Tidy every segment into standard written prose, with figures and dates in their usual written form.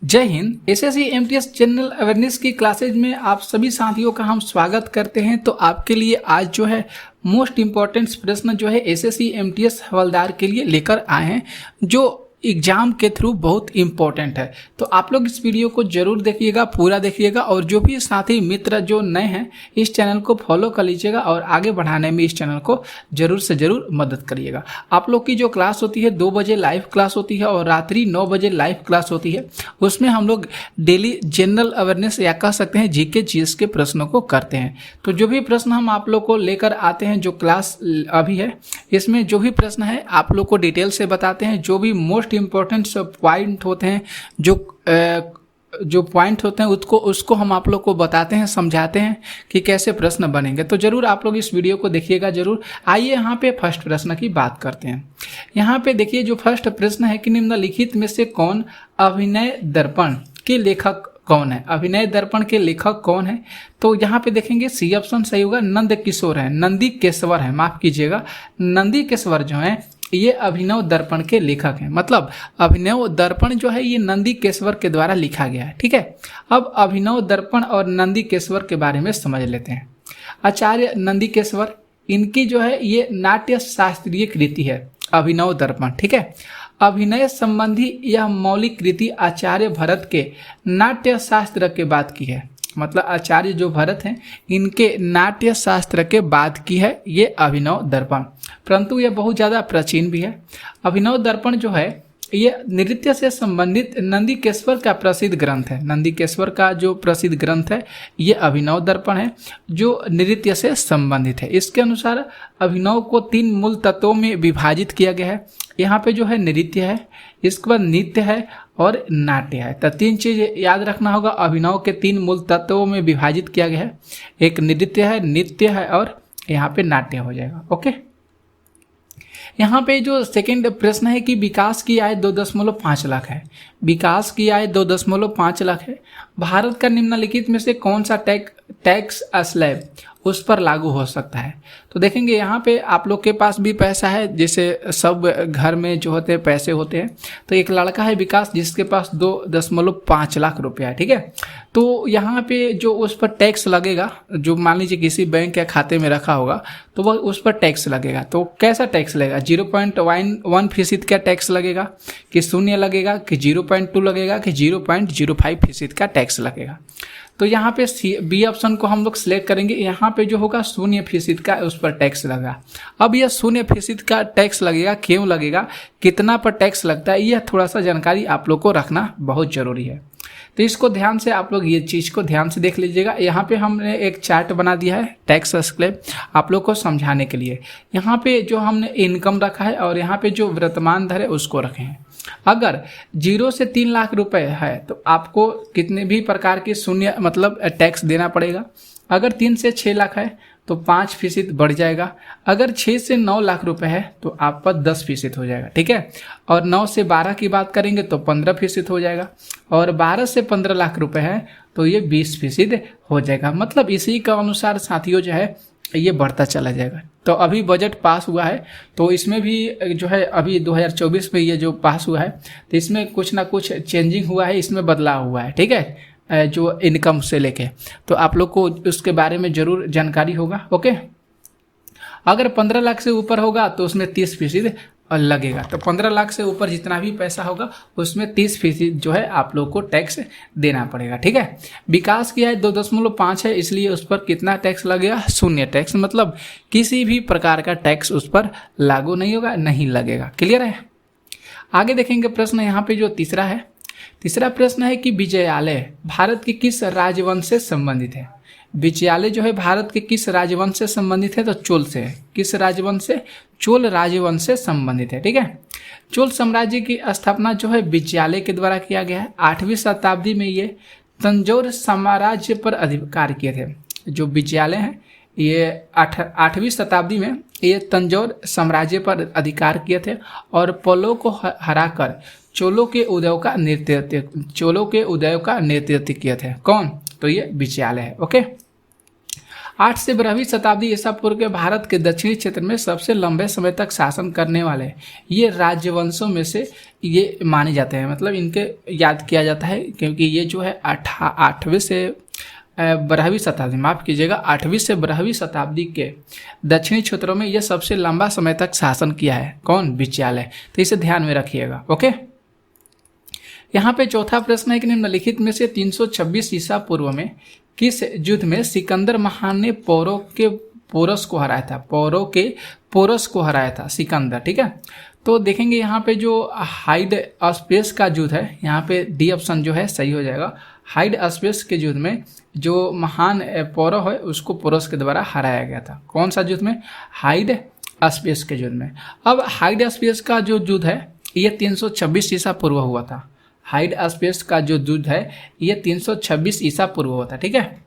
जय Hind. SSC MTS general awareness की classes में आप सभी साथियों का हम स्वागत करते हैं। तो आपके लिए आज जो है मोस्ट इम्पॉर्टेंट प्रश्न जो है एसएससी एमटीएस हवलदार के लिए लेकर आए हैं, जो एग्जाम के थ्रू बहुत इंपॉर्टेंट है। तो आप लोग इस वीडियो को जरूर देखिएगा, पूरा देखिएगा, और जो भी साथी मित्र जो नए हैं इस चैनल को फॉलो कर लीजिएगा और आगे बढ़ाने में इस चैनल को जरूर से जरूर मदद करिएगा। आप लोग की जो क्लास होती है 2 बजे लाइव क्लास होती है और रात्रि 9 बजे लाइव क्लास होती है। उसमें हम लोग डेली जनरल अवेयरनेस या कह सकते हैं जीके जीएस के प्रश्नों को करते हैं। तो जो भी प्रश्न हम आप लोग को लेकर आते हैं, जो क्लास अभी है इसमें जो भी प्रश्न है आप लोग को डिटेल से बताते हैं। जो भी मोस्ट इंपॉर्टेंट पॉइंट होते हैं, जो पॉइंट होते हैं उसको हम आप लोग को बताते हैं, समझाते हैं कि कैसे प्रश्न बनेंगे। तो जरूर आप लोग इस वीडियो को देखिएगा जरूर। आइए यहाँ पे फर्स्ट प्रश्न की बात करते हैं। यहाँ पे देखिए जो फर्स्ट प्रश्न है कि निम्नलिखित में से कौन अभिनय दर्पण के लेखक कौन है? अभिनय दर्पण के लेखक कौन है? तो यहाँ पे देखेंगे सी ऑप्शन सही होगा, नंद किशोर है, नंदी केशवर है, माफ कीजिएगा, नंदी केशवर जो है ये अभिनव दर्पण के लेखक हैं। मतलब अभिनव दर्पण जो है ये नंदी केशवर के द्वारा लिखा गया है। ठीक है, अब अभिनव दर्पण और नंदी केशवर के बारे में समझ लेते हैं। आचार्य नंदी केशवर, इनकी जो है ये नाट्य शास्त्रीय कृति है अभिनव दर्पण। ठीक है, अभिनय संबंधी यह मौलिक कृति आचार्य भरत के नाट्य शास्त्र के बाद की है। मतलब आचार्य जो भरत हैं इनके नाट्य शास्त्र के बाद की है ये अभिनव दर्पण, परंतु यह बहुत ज़्यादा प्राचीन भी है। अभिनव दर्पण जो है ये नृत्य से संबंधित नंदीकेश्वर का प्रसिद्ध ग्रंथ है। नंदीकेश्वर का जो प्रसिद्ध ग्रंथ है ये अभिनव दर्पण है जो नृत्य से संबंधित है। इसके अनुसार अभिनव को 3 मूल तत्वों में विभाजित किया गया है। यहाँ पे जो है नृत्य है, इसके बाद नृत्य है और नाट्य है। तो 3 चीज याद रखना होगा। अभिनव के 3 मूल तत्वों में विभाजित किया गया है, एक नृत्य है, नृत्य है और यहाँ पे नाट्य हो जाएगा। ओके, यहाँ पे जो सेकंड प्रश्न है कि विकास की आय 2.5 लाख है। विकास की आय 2.5 लाख है। भारत का निम्नलिखित में से कौन सा टैक्स स्लैब उस पर लागू हो सकता है? तो देखेंगे यहाँ पे आप लोग के पास भी पैसा है, जैसे सब घर में जो होते हैं पैसे होते हैं। तो एक लड़का है विकास जिसके पास 2.5 लाख रुपया है। ठीक है, तो यहाँ पे जो उस पर टैक्स लगेगा, जो मान लीजिए किसी बैंक या खाते में रखा होगा तो वह उस पर टैक्स लगेगा। तो कैसा टैक्स लगेगा? 0.1% का टैक्स लगेगा कि 0 लगेगा कि 0.2 लगेगा कि 0.05% का टैक्स लगेगा। तो यहाँ पे बी ऑप्शन को हम लोग सिलेक्ट करेंगे। यहाँ पे जो होगा 0% का उस पर टैक्स लगा। अब यह 0% का टैक्स लगेगा, क्यों लगेगा, कितना पर टैक्स लगता है, यह थोड़ा सा जानकारी आप लोग को रखना बहुत जरूरी है। तो इसको ध्यान से आप लोग ये चीज़ को ध्यान से देख लीजिएगा। यहाँ पे हमने एक चार्ट बना दिया है टैक्स स्लैब आप लोग को समझाने के लिए। यहाँ पे जो हमने इनकम रखा है और यहाँ पे जो वर्तमान दर है उसको रखे हैं। अगर 0 से 3 लाख रुपए है तो आपको कितने भी प्रकार के 0 मतलब टैक्स देना पड़ेगा। अगर 3 से 6 लाख है तो 5% बढ़ जाएगा। अगर 6 से 9 लाख रुपए है तो आप पर 10% हो जाएगा। ठीक है, और 9 से 12 की बात करेंगे तो 15% हो जाएगा। और 12 से 15 लाख रुपए है तो ये 20% हो जाएगा। मतलब इसी का अनुसार साथियों जो है ये बढ़ता चला जाएगा। तो अभी बजट पास हुआ है तो इसमें भी जो है अभी 2024 में ये जो पास हुआ है तो इसमें कुछ ना कुछ चेंजिंग हुआ है, इसमें बदलाव हुआ है। ठीक है, जो इनकम से लेके, तो आप लोग को उसके बारे में जरूर जानकारी होगा। ओके, अगर 15 लाख से ऊपर होगा तो उसमें 30% लगेगा। तो 15 लाख से ऊपर जितना भी पैसा होगा उसमें 30% जो है आप लोग को टैक्स देना पड़ेगा। ठीक है, विकास की आय 2.5 है इसलिए उस पर कितना टैक्स लगेगा? 0 टैक्स। मतलब किसी भी प्रकार का टैक्स उस पर लागू नहीं होगा, नहीं लगेगा। क्लियर है? आगे देखेंगे प्रश्न यहाँ पे जो तीसरा है। तीसरा प्रश्न है कि विजयालय भारत के किस राजवंश से संबंधित है? विजयालय जो है भारत के किस राजवंश से संबंधित है? तो चोल से है। किस राजवंश से? चोल राजवंश से संबंधित है। ठीक है, चोल साम्राज्य की स्थापना जो है विजयालय के द्वारा किया गया है। 8वीं शताब्दी में ये तंजौर साम्राज्य पर अधिकार किए थे। जो विजयालय है ये 8वीं शताब्दी में ये तंजौर साम्राज्य पर अधिकार किए थे और पोलो को हराकर चोलों के उदय का नेतृत्व किए थे। कौन? तो ये विजयालय है। ओके, 8 से 12वीं शताब्दी ईसा पूर्व के भारत के दक्षिणी क्षेत्र में सबसे लंबे समय तक शासन करने वाले ये राजवंशों में से ये माने जाते हैं, मतलब इनके याद किया जाता है, क्योंकि ये जो है 8वीं से 12वीं शताब्दी, माफ कीजिएगा 8वीं से 12वीं शताब्दी के दक्षिणी क्षेत्रों में यह सबसे लंबा समय तक शासन किया है। कौन? विजयालय। तो इसे ध्यान में रखिएगा। ओके, यहाँ पे चौथा प्रश्न है कि निम्नलिखित में से 326 ईसा पूर्व में किस युद्ध में सिकंदर महान ने पौरव के पोरस को हराया था? पौरव के पोरस को हराया था सिकंदर। ठीक है, तो देखेंगे यहाँ पे जो हाइड स्पेस का युद्ध है, यहाँ पे डी ऑप्शन जो है सही हो जाएगा। हाइड स्पेस के युद्ध में जो महान पौरव है उसको पोरस के द्वारा हराया गया था। कौन सा युद्ध में? हाइड स्पेस के युद्ध में। अब हाइड स्पेस का जो युद्ध है ये 326 ईसा पूर्व हुआ था। हाइड स्पेस का जो युद्ध है ये 326 ईसा पूर्व हुआ था। ठीक है,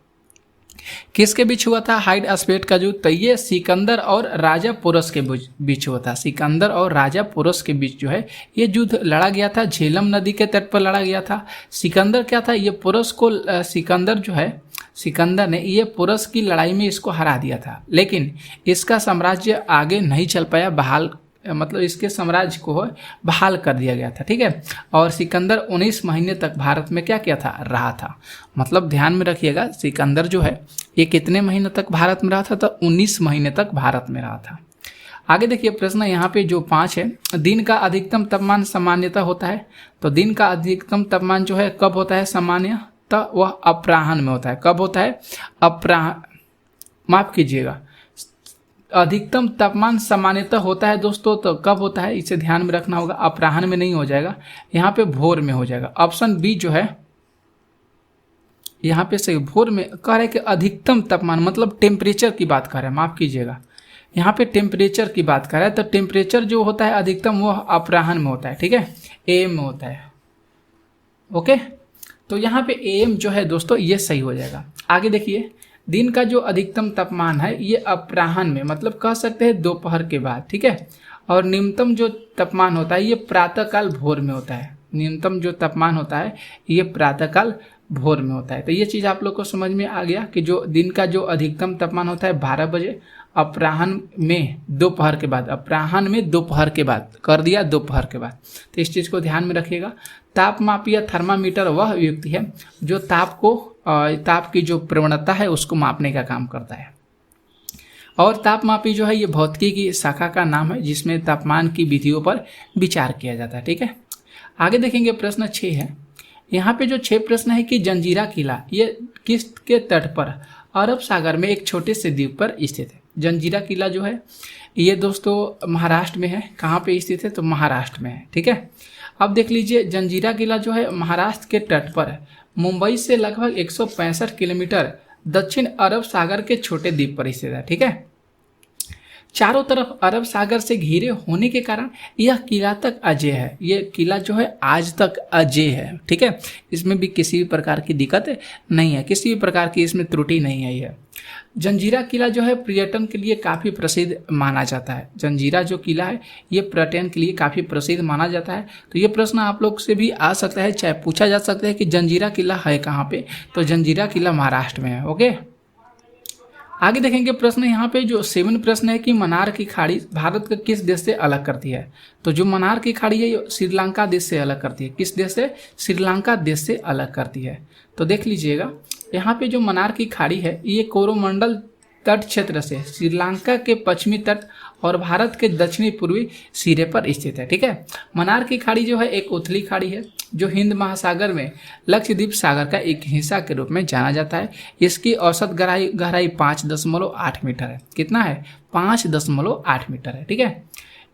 किसके बीच हुआ था हाइड स्पेस का युद्ध? तो ये सिकंदर और राजा पोरस के बीच हुआ था। सिकंदर और राजा पोरस के बीच जो है ये युद्ध लड़ा गया था, झेलम नदी के तट पर लड़ा गया था। सिकंदर क्या था, ये पोरस को सिकंदर ने ये पोरस की लड़ाई में इसको हरा दिया था, लेकिन इसका साम्राज्य आगे नहीं चल पाया, मतलब इसके साम्राज्य को बहाल कर दिया गया था। ठीक है, और सिकंदर 19 महीने तक भारत में क्या किया था? रहा था। मतलब ध्यान में रखिएगा, सिकंदर जो है ये कितने महीने तक भारत में रहा था? तो 19 महीने तक भारत में रहा था। आगे देखिए प्रश्न यहाँ पे जो 5 है, दिन का अधिकतम तापमान सामान्यतः होता है। तो दिन का अधिकतम तापमान जो है कब होता है सामान्यतः? वह अपराह्न में होता है। कब होता है? माफ कीजिएगा, अधिकतम तापमान सामान्यतः होता है दोस्तों, तो कब होता है इसे ध्यान में रखना होगा। अपराह्न में नहीं हो जाएगा, यहाँ पे भोर में हो जाएगा। ऑप्शन बी जो है यहाँ पे सही, भोर में कह रहे हैं कि अधिकतम तापमान मतलब टेम्परेचर की बात कर रहे हैं, माफ कीजिएगा यहाँ पे टेम्परेचर की बात कर रहे हैं। तो टेम्परेचर जो होता है अधिकतम वह अपराह्न में होता है। ठीक है, एएम में होता है। ओके, तो यहाँ पे एएम जो है दोस्तों ये सही हो जाएगा। आगे देखिए, दिन का जो अधिकतम तापमान है ये अपराह्न में, मतलब कह सकते हैं दोपहर के बाद। ठीक है, और न्यूनतम जो तापमान होता है ये प्रातःकाल भोर में होता है। न्यूनतम जो तापमान होता है ये प्रातःकाल भोर में होता है। तो ये चीज़ आप लोग को समझ में आ गया कि जो दिन का जो अधिकतम तापमान होता है 12 बजे, अपराह्न में दोपहर के बाद, अपराह्न में दोपहर के बाद कर दिया, दोपहर के बाद। तो इस चीज़ को ध्यान में रखिएगा। तापमापी या थर्मामीटर वह व्यक्ति है जो ताप की जो प्रवणता है उसको मापने का काम करता है। और तापमापी जो है ये भौतिकी की शाखा का नाम है जिसमें तापमान की विधियों पर विचार किया जाता है। ठीक है, आगे देखेंगे प्रश्न 6 है। यहाँ पे जो 6 प्रश्न है कि जंजीरा किला ये किस के तट पर अरब सागर में एक छोटे से द्वीप पर स्थित है? जंजीरा किला जो है ये दोस्तों महाराष्ट्र में है। कहाँ पे स्थित है? तो महाराष्ट्र में है। ठीक है, अब देख लीजिए, जंजीरा किला जो है महाराष्ट्र के तट पर है, मुंबई से लगभग 165 किलोमीटर दक्षिण अरब सागर के छोटे द्वीप पर स्थित है। ठीक है, चारों तरफ अरब सागर से घिरे होने के कारण यह किला तक अजेय है। ये किला जो है आज तक अजेय है। ठीक है, इसमें भी किसी भी प्रकार की दिक्कत नहीं है, किसी भी प्रकार की इसमें त्रुटि नहीं है। यह जंजीरा किला जो है पर्यटन के लिए काफ़ी प्रसिद्ध माना जाता है। जंजीरा जो किला है ये पर्यटन के लिए काफ़ी प्रसिद्ध माना जाता है। तो ये प्रश्न आप लोग से भी आ सकता है, चाहे पूछा जा सकता है कि जंजीरा किला है कहाँ पे? तो जंजीरा किला महाराष्ट्र में है। ओके, आगे देखेंगे प्रश्न यहाँ पे जो 7 प्रश्न है कि मन्नार की खाड़ी भारत के किस देश से अलग करती है? तो जो मन्नार की खाड़ी है ये श्रीलंका देश से अलग करती है। किस देश से? श्रीलंका देश से अलग करती है। तो देख लीजिएगा, यहाँ पे जो मन्नार की खाड़ी है ये कोरोमंडल तट क्षेत्र से श्रीलंका के पश्चिमी तट और भारत के दक्षिणी पूर्वी सिरे पर स्थित है। ठीक है, मन्नार की खाड़ी जो है एक उथली खाड़ी है जो हिंद महासागर में लक्षद्वीप सागर का एक हिस्सा के रूप में जाना जाता है। इसकी औसत गहराई 5.8 मीटर है। कितना है? 5.8 मीटर है। ठीक है,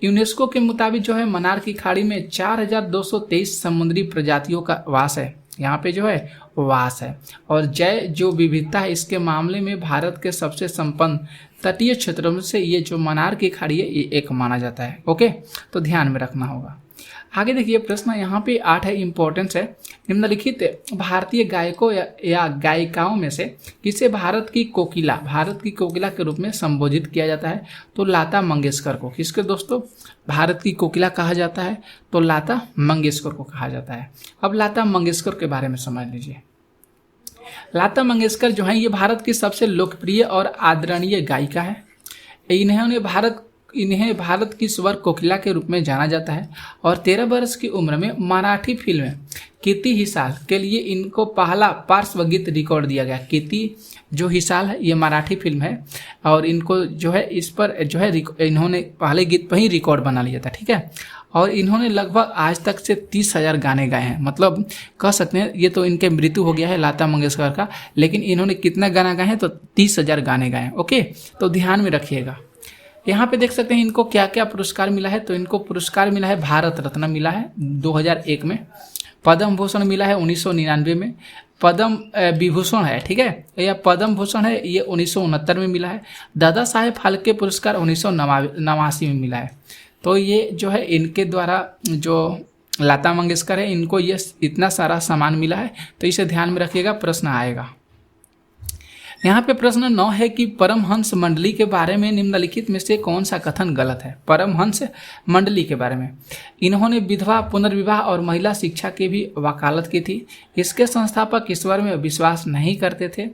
यूनेस्को के मुताबिक जो है मन्नार की खाड़ी में 4223 समुद्री प्रजातियों का वास है। यहाँ पे जो है वास है, और जैव जो विविधता है इसके मामले में भारत के सबसे संपन्न तटीय क्षेत्रों में से ये जो मन्नार की खाड़ी है ये एक माना जाता है। ओके, तो ध्यान में रखना होगा। आगे देखिए प्रश्न यहाँ पे 8 है, इंपॉर्टेंस है। निम्नलिखित भारतीय गायकों या गायिकाओं में से किसे भारत की कोकिला के रूप में संबोधित किया जाता है? तो लता मंगेशकर को। किसके दोस्तों? भारत की कोकिला कहा जाता है, तो लता मंगेशकर को कहा जाता है। अब लता मंगेशकर के बारे में समझ लीजिए। लता मंगेशकर जो है ये भारत की सबसे लोकप्रिय और आदरणीय गायिका है। इन्हें भारत की स्वर कोकिला के रूप में जाना जाता है और 13 वर्ष की उम्र में मराठी फिल्म कीर्ति हिसाल के लिए इनको पहला पार्श्व गीत रिकॉर्ड दिया गया। कीर्ति जो हिसाल है ये मराठी फिल्म है और इनको जो है इस पर जो है इन्होंने पहले गीत पर ही रिकॉर्ड बना लिया था, ठीक है। और इन्होंने लगभग आज तक से 30,000 गाने गाए हैं, मतलब कह सकते हैं ये तो इनके मृत्यु हो गया है लता मंगेशकर का, लेकिन इन्होंने कितना गाना गाए हैं तो 30,000 गाने गाए हैं। ओके, तो ध्यान में रखिएगा। यहाँ पे देख सकते हैं इनको क्या क्या पुरस्कार मिला है। तो इनको पुरस्कार मिला है भारत रत्न मिला है 2001 में, पद्म भूषण मिला है 1999 में, पद्म विभूषण है, ठीक है, या पद्म भूषण है ये 1969 में मिला है, दादा साहेब फाल्के पुरस्कार 1989 में मिला है। तो ये जो है इनके द्वारा जो लता मंगेशकर है इनको ये इतना सारा सामान मिला है, तो इसे ध्यान में रखिएगा, प्रश्न आएगा। यहाँ पे प्रश्न 9 है कि परमहंस मंडली के बारे में निम्नलिखित में से कौन सा कथन गलत है। परमहंस मंडली के बारे में, इन्होंने विधवा पुनर्विवाह और महिला शिक्षा की भी वकालत की थी। इसके संस्थापक ईश्वर में विश्वास नहीं करते थे।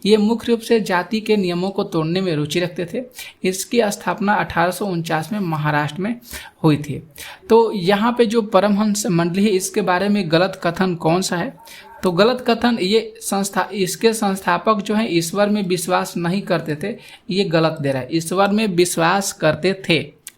ये मुख्य रूप से जाति के नियमों को तोड़ने में रुचि रखते थे। इसकी स्थापना 1849 में महाराष्ट्र में हुई थी। तो यहाँ पे जो परमहंस मंडली है इसके बारे में गलत कथन कौन सा है, तो गलत कथन इसके संस्थापक जो है ईश्वर में विश्वास नहीं करते थे, ये गलत दे रहा है। ईश्वर में विश्वास करते थे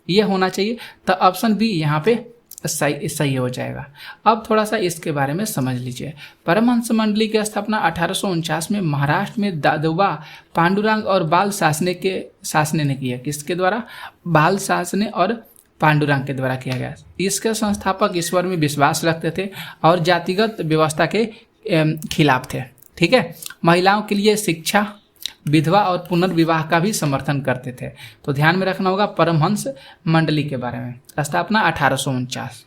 ये होना चाहिए, तो ऑप्शन बी यहाँ पे सही हो जाएगा। अब थोड़ा सा इसके बारे में समझ लीजिए। परमहंस मंडली की स्थापना 1849 में महाराष्ट्र में दादोबा पांडुरंग और बाल शासने ने की है। किसके द्वारा? बाल शासने और पांडुरंग के द्वारा किया गया। इसके संस्थापक ईश्वर में विश्वास रखते थे और जातिगत व्यवस्था के खिलाफ थे, ठीक है। महिलाओं के लिए शिक्षा, विधवा और पुनर्विवाह का भी समर्थन करते थे। तो ध्यान में रखना होगा परमहंस मंडली के बारे में। स्थापना 1849।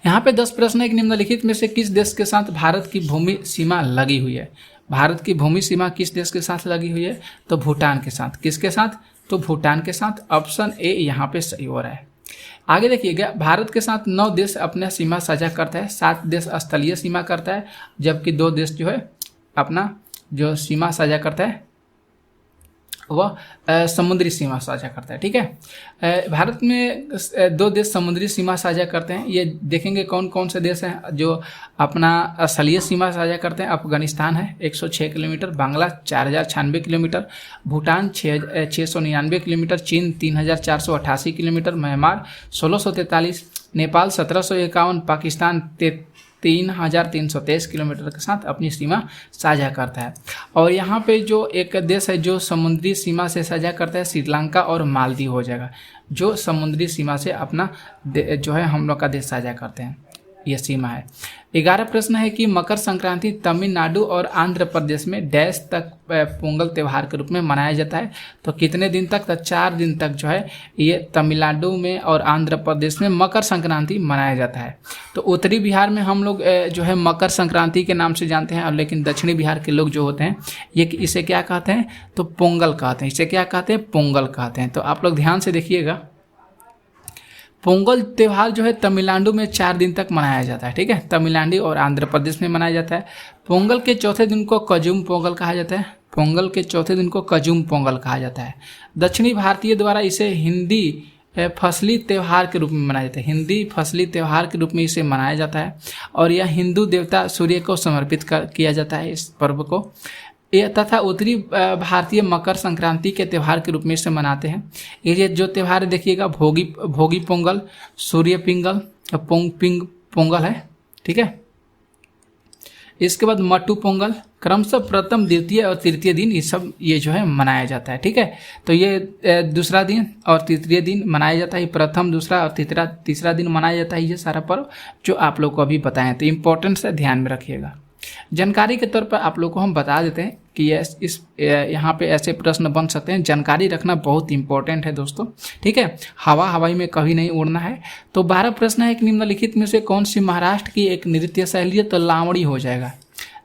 यहाँ पे 10 प्रश्न है कि निम्नलिखित में से किस देश के साथ भारत की भूमि सीमा लगी हुई है। भारत की भूमि सीमा किस देश के साथ लगी हुई है? तो भूटान के साथ। किसके साथ? तो भूटान के साथ। ऑप्शन ए यहाँ पे सही हो रहा है। आगे देखिएगा, भारत के साथ 9 देश अपना सीमा साझा करता है, 7 देश स्थलीय सीमा करता है, जबकि 2 देश जो है अपना जो सीमा साझा करता है वह समुद्री सीमा साझा करता है, ठीक है। भारत में 2 देश समुद्री सीमा साझा करते हैं। ये देखेंगे कौन कौन से देश हैं जो अपना स्थलीय सीमा साझा करते हैं। अफगानिस्तान है 106 kilometre, Bangla 4096 kilometre, Bhutan 699 kilometre, चीन 3488 kilometre, Myanmar 1643, Nepal 1751, Pakistan 3323 kilometre के साथ अपनी सीमा साझा करता है। और यहाँ पे जो एक देश है जो समुद्री सीमा से साझा करता है, श्रीलंका और मालदीव हो जाएगा, जो समुद्री सीमा से अपना जो है हम लोग का देश साझा करते हैं, यह सीमा है। 11 प्रश्न है कि मकर संक्रांति तमिलनाडु और आंध्र प्रदेश में डैश तक पोंगल त्यौहार के रूप में मनाया जाता है। तो कितने दिन तक? तो 4 दिन तक जो है ये तमिलनाडु में और आंध्र प्रदेश में मकर संक्रांति मनाया जाता है। तो उत्तरी बिहार में हम लोग जो है मकर संक्रांति के नाम से जानते हैं, और लेकिन दक्षिणी बिहार के लोग जो होते हैं ये इसे क्या कहते हैं? तो पोंगल कहते हैं। इसे क्या कहते हैं? पोंगल कहते हैं। तो आप लोग ध्यान से देखिएगा, पोंगल त्यौहार जो है तमिलनाडु में 4 दिन तक मनाया जाता है, ठीक है। तमिलनाडु और आंध्र प्रदेश में मनाया जाता है। पोंगल के चौथे दिन को कजूम पोंगल कहा जाता है। पोंगल के चौथे दिन को कजूम पोंगल कहा जाता है। दक्षिणी भारतीय द्वारा इसे हिंदी फसली त्यौहार के रूप में मनाया जाता है। हिंदी फसली त्यौहार के रूप में इसे मनाया जाता है और यह हिंदू देवता सूर्य को समर्पित किया जाता है इस पर्व को। तथा उत्तरी भारतीय मकर संक्रांति के त्यौहार के रूप में इसे मनाते हैं। ये जो त्यौहार देखिएगा, भोगी पोंगल, सूर्य पिंगल, पोंगल है, ठीक है। इसके बाद मट्टू पोंगल, क्रमशः प्रथम, द्वितीय और तृतीय दिन ये जो है मनाया जाता है, ठीक है। तो ये दूसरा दिन और तृतीय दिन मनाया जाता है। प्रथम, दूसरा और तीसरा दिन मनाया जाता है ये सारा पर्व जो आप लोग को अभी बताएं। तो इम्पोर्टेंस है, ध्यान में रखिएगा। जानकारी के तौर पर आप लोग को हम बता देते हैं कि यहाँ पे ऐसे प्रश्न बन सकते हैं। जानकारी रखना बहुत इंपॉर्टेंट है दोस्तों, ठीक है। हवाई में कभी नहीं उड़ना है। तो 12 प्रश्न है कि निम्नलिखित में से कौन सी महाराष्ट्र की एक नृत्य शैली है? तो लावणी हो जाएगा।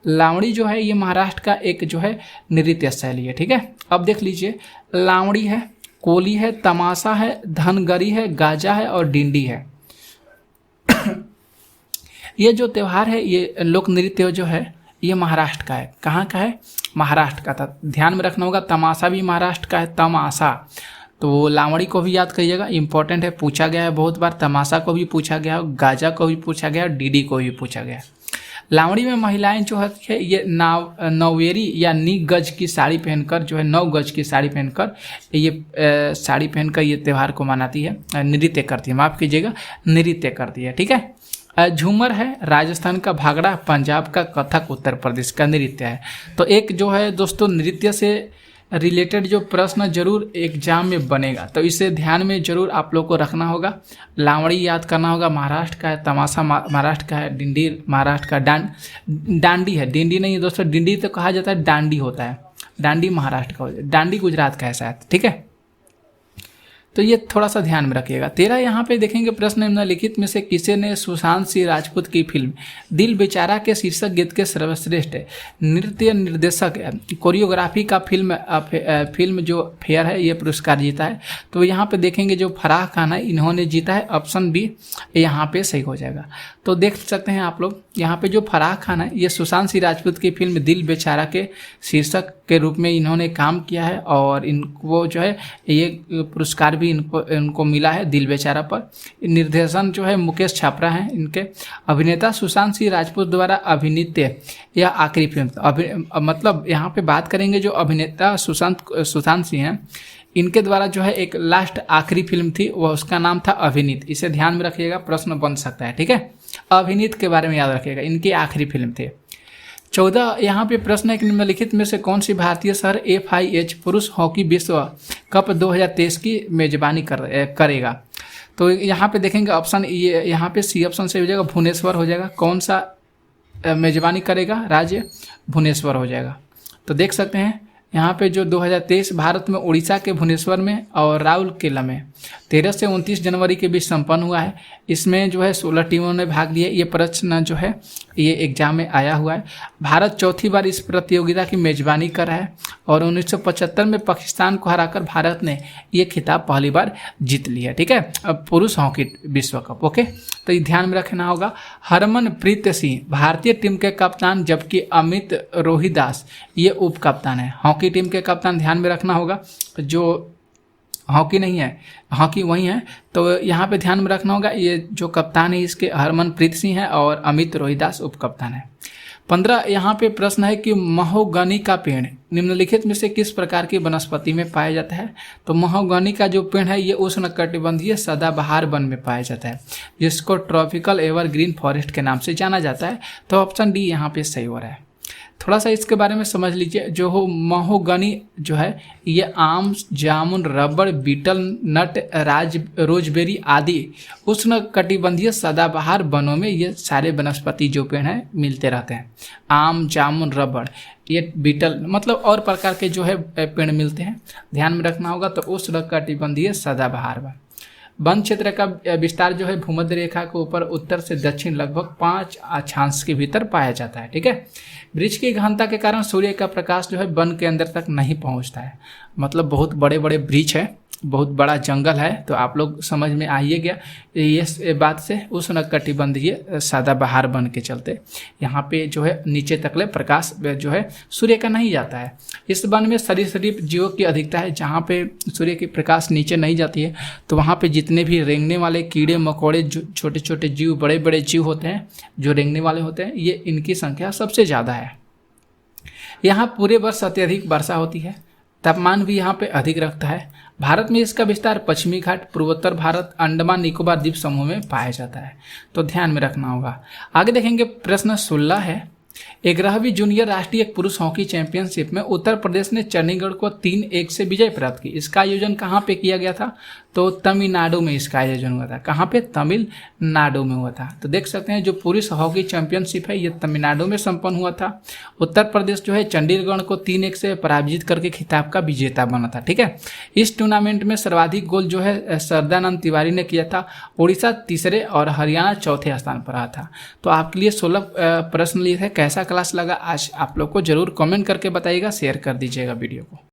लावणी जो है ये महाराष्ट्र का एक जो है नृत्य शैली है, ठीक है। अब देख लीजिए, लावणी है, कोली है, तमाशा है, धनगरी है, गाजा है और डिंडी है। ये जो त्यौहार है, ये लोक नृत्य जो है ये महाराष्ट्र का है। कहाँ का है? महाराष्ट्र का था। ध्यान में रखना होगा, तमाशा भी महाराष्ट्र का है, तमाशा। तो लावणी को भी याद करिएगा, इंपॉर्टेंट है, पूछा गया है बहुत बार। तमाशा को भी पूछा गया, गाजा को भी पूछा गया, डीडी को भी पूछा गया। लावणी में महिलाएं जो है ये नौवेरी या 9 गज की साड़ी पहनकर जो है 9 गज की साड़ी पहनकर ये साड़ी पहनकर ये त्यौहार को मनाती है, नृत्य करती है, माफ़ कीजिएगा, नृत्य करती है। ठीक है। झूमर है राजस्थान का, भांगड़ा पंजाब का, कथक उत्तर प्रदेश का नृत्य है। तो एक जो है दोस्तों नृत्य से रिलेटेड जो प्रश्न जरूर एग्जाम में बनेगा, तो इसे ध्यान में जरूर आप लोग को रखना होगा। लावणी याद करना होगा, महाराष्ट्र का है। तमाशा महाराष्ट्र का है। डिंडी महाराष्ट्र का। डांडी है, डिंडी नहीं है दोस्तों, डिंडी तो कहा जाता है, डांडी होता है। डांडी महाराष्ट्र का, डांडी गुजरात का है शायद। ठीक है, तो ये थोड़ा सा ध्यान में रखिएगा। 13 यहाँ पे देखेंगे प्रश्न, निम्नलिखित में से किसे ने सुशांत सिंह राजपूत की फिल्म दिल बेचारा के शीर्षक गीत के सर्वश्रेष्ठ नृत्य निर्देशक कोरियोग्राफी का फिल्म जो फेयर है ये पुरस्कार जीता है? तो यहाँ पे देखेंगे जो फराह खान है इन्होंने जीता है। ऑप्शन बी यहाँ पे सही हो जाएगा। तो देख सकते हैं आप लोग यहाँ पे जो फराह खान है ये सुशांत सिंह राजपूत की फिल्म दिल बेचारा के शीर्षक के रूप में इन्होंने काम किया है और इनको जो है ये पुरस्कार भी इनको मिला है दिल बेचारा पर। निर्देशन जो है मुकेश छापरा हैं इनके। अभिनेता सुशांत सिंह राजपूत द्वारा अभिनीत यह आखिरी फिल्म, मतलब यहाँ पे बात करेंगे जो अभिनेता सुशांत सिंह हैं इनके द्वारा जो है एक लास्ट आखिरी फिल्म थी, वह उसका नाम था अभिनीत। इसे ध्यान में रखिएगा, प्रश्न बन सकता है। ठीक है, अभिनीत के बारे में याद रखिएगा, इनकी आखिरी फिल्म थी। 14 यहाँ पे प्रश्न है कि निम्नलिखित में से कौन सी भारतीय शहर FIH पुरुष हॉकी विश्व कप 2023 की मेजबानी करेगा? तो यहाँ पे देखेंगे ऑप्शन ये, यहाँ पे सी ऑप्शन से हो जाएगा, भुवनेश्वर हो जाएगा। कौन सा मेजबानी करेगा राज्य? भुवनेश्वर हो जाएगा। तो देख सकते हैं यहाँ पे जो 2023 भारत में उड़ीसा के भुवनेश्वर में और राउरकेला में 13 से 29 जनवरी के बीच संपन्न हुआ है। इसमें जो है 16 टीमों ने भाग लिया। ये प्रश्न जो है ये एग्जाम में आया हुआ है। भारत चौथी बार इस प्रतियोगिता की मेजबानी कर रहा है और 1975 में पाकिस्तान को हराकर भारत ने ये खिताब पहली बार जीत लिया। ठीक है, अब पुरुष हॉकी विश्व कप। ओके, तो ये ध्यान में रखना होगा। हरमनप्रीत सिंह भारतीय टीम के कप्तान, जबकि अमित रोहिदास ये उप कप्तान है। हॉकी टीम के कप्तान ध्यान में रखना होगा, जो हॉकी नहीं है, हॉकी वही है। तो यहाँ पे ध्यान में रखना होगा, ये जो कप्तान है इसके हरमनप्रीत सिंह है और अमित रोहिदास उप कप्तान है। 15 यहाँ पे प्रश्न है कि महोगनी का पेड़ निम्नलिखित में से किस प्रकार की वनस्पति में पाया जाता है? तो महोगनी का जो पेड़ है ये उष्णकटिबंधीय सदाबहार वन में पाया जाता है, जिसको ट्रॉपिकल एवरग्रीन फॉरेस्ट के नाम से जाना जाता है। तो ऑप्शन डी यहाँ पे सही हो रहा है। थोड़ा सा इसके बारे में समझ लीजिए। जो हो महोगनी जो है ये आम, जामुन, रबड़, बीटल नट, रोजबेरी आदि उष्णकटिबंधीय सदाबहार वनों में ये सारे वनस्पति जो पेड़ हैं मिलते रहते हैं। आम, जामुन, रबड़, ये बीटल मतलब और प्रकार के जो है पेड़ मिलते हैं, ध्यान में रखना होगा। तो उष्णकटिबंधीय सदाबहार वन। वन क्षेत्र का विस्तार जो है भूमध्य रेखा के ऊपर उत्तर से दक्षिण लगभग 5 अक्षांश के भीतर पाया जाता है। ठीक है, वृक्ष की गहनता के कारण सूर्य का प्रकाश जो है वन के अंदर तक नहीं पहुंचता है। मतलब बहुत बड़े बड़े वृक्ष है, बहुत बड़ा जंगल है। तो आप लोग समझ में आइए गया ये बात से उष्णकटिबंधीय सदाबहार वन के चलते यहाँ पे जो है नीचे तकले प्रकाश जो है सूर्य का नहीं जाता है। इस वन में सरीसृप जीवों की अधिकता है। जहाँ पे सूर्य की प्रकाश नीचे नहीं जाती है तो वहाँ पे जितने भी रेंगने वाले कीड़े मकोड़े, छोटे छोटे जीव, बड़े बड़े जीव होते हैं जो रेंगने वाले होते हैं, ये इनकी संख्या सबसे ज़्यादा है। यहाँ पूरे वर्ष अत्यधिक वर्षा होती है। तापमान भी यहाँ पे अधिक रखता है। भारत में इसका विस्तार पश्चिमी घाट, पूर्वोत्तर भारत, अंडमान निकोबार द्वीप समूह में पाया जाता है। तो ध्यान में रखना होगा। आगे देखेंगे प्रश्न 16 है। 11वीं जूनियर राष्ट्रीय पुरुष हॉकी चैंपियनशिप में उत्तर प्रदेश ने चंडीगढ़ को 3-1 से विजय प्राप्त की। इसका आयोजन कहाँ पे किया गया था? तो तमिलनाडु में इसका आयोजन हुआ था। कहाँ पे? तमिलनाडु में हुआ था। तो देख सकते हैं जो पुरुष हॉकी चैंपियनशिप है ये तमिलनाडु में संपन्न हुआ था। उत्तर प्रदेश जो है चंडीगढ़ को 3-1 से पराजित करके खिताब का विजेता बना था। ठीक है, इस टूर्नामेंट में सर्वाधिक गोल जो है सरदानंद तिवारी ने किया था। उड़ीसा तीसरे और हरियाणा चौथे स्थान पर रहा था। तो आपके लिए 16 प्रश्न लिए थे। कैसा क्लास लगा आज आप लोग को जरूर कमेंट करके बताइएगा, शेयर कर दीजिएगा वीडियो को।